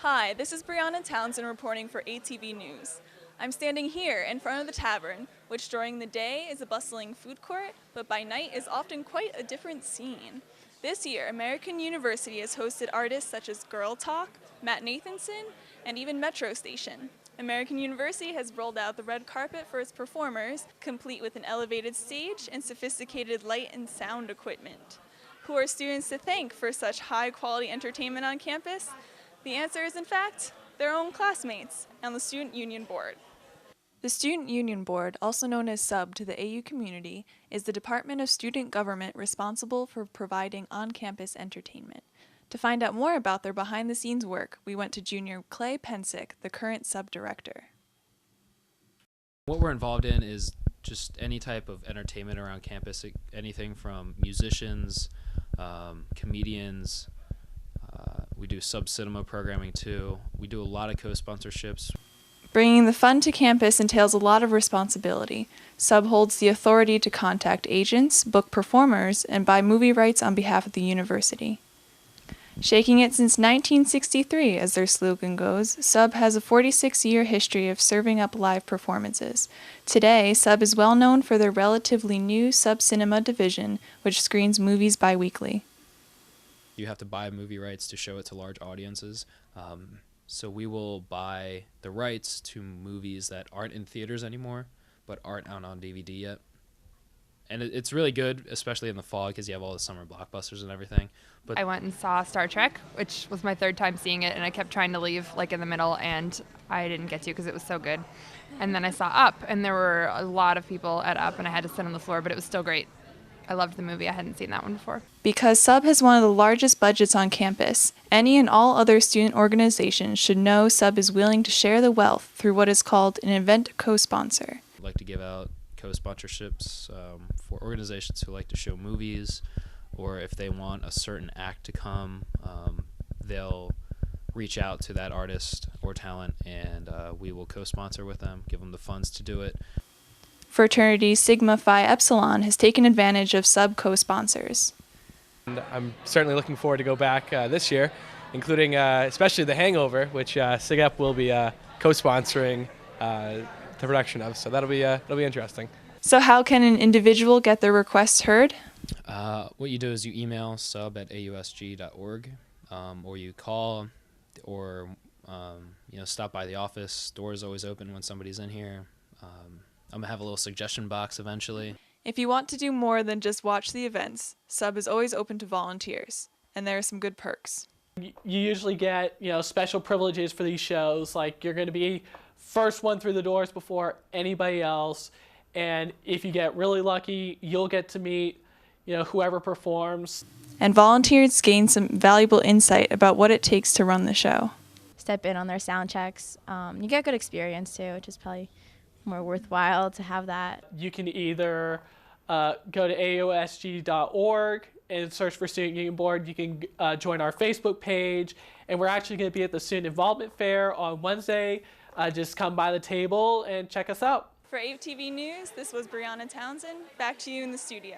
Hi, this is Brianna Townsend reporting for ATV News. I'm standing here in front of the tavern, which during the day is a bustling food court, but by night is often quite a different scene. This year, American University has hosted artists such as Girl Talk, Matt Nathanson, and even Metro Station. American University has rolled out the red carpet for its performers, complete with an elevated stage and sophisticated light and sound equipment. Who are students to thank for such high-quality entertainment on campus? The answer is, in fact, their own classmates and the Student Union Board. The Student Union Board, also known as SUB to the AU community, is the department of student government responsible for providing on-campus entertainment. To find out more about their behind-the-scenes work, we went to Junior Clay Pensick, the current SUB director. What we're involved in is just any type of entertainment around campus, anything from musicians, comedians. We do sub-cinema programming too. We do a lot of co-sponsorships. Bringing the fun to campus entails a lot of responsibility. SUB holds the authority to contact agents, book performers, and buy movie rights on behalf of the university. Shaking it since 1963, as their slogan goes, SUB has a 46-year history of serving up live performances. Today, SUB is well known for their relatively new SUB Cinema division, which screens movies bi-weekly. You have to buy movie rights to show it to large audiences. So we will buy the rights to movies that aren't in theaters anymore, but aren't out on DVD yet. And it's really good, especially in the fall, because you have all the summer blockbusters and everything. But I went and saw Star Trek, which was my third time seeing it, and I kept trying to leave like in the middle, and I didn't get to because it was so good. And then I saw Up, and there were a lot of people at Up, and I had to sit on the floor, but it was still great. I loved the movie. I hadn't seen that one before. Because SUB has one of the largest budgets on campus, any and all other student organizations should know SUB is willing to share the wealth through what is called an event co-sponsor. I'd like to give out co-sponsorships for organizations who like to show movies, or if they want a certain act to come, they'll reach out to that artist or talent, and we will co-sponsor with them, give them the funds to do it. Fraternity Sigma Phi Epsilon has taken advantage of SUB co-sponsors. And I'm certainly looking forward to go back this year, including especially The Hangover, which SIGEP will be co-sponsoring the production of. So that'll be interesting. So how can an individual get their requests heard? What you do is you email sub@ausg.org, or you call, or stop by the office. Doors always open when somebody's in here. I'm going to have a little suggestion box eventually. If you want to do more than just watch the events, SUB is always open to volunteers, and there are some good perks. You usually get, special privileges for these shows, like you're going to be first one through the doors before anybody else, and if you get really lucky, you'll get to meet, whoever performs. And volunteers gain some valuable insight about what it takes to run the show. Step in on their sound checks. You get good experience too, which is probably more worthwhile to have that. You can either go to ausg.org and search for Student Union Board. You can join our Facebook page, and we're actually going to be at the Student Involvement Fair on Wednesday. Just come by the table and check us out. For ATV News, this was Brianna Townsend. Back to you in the studio.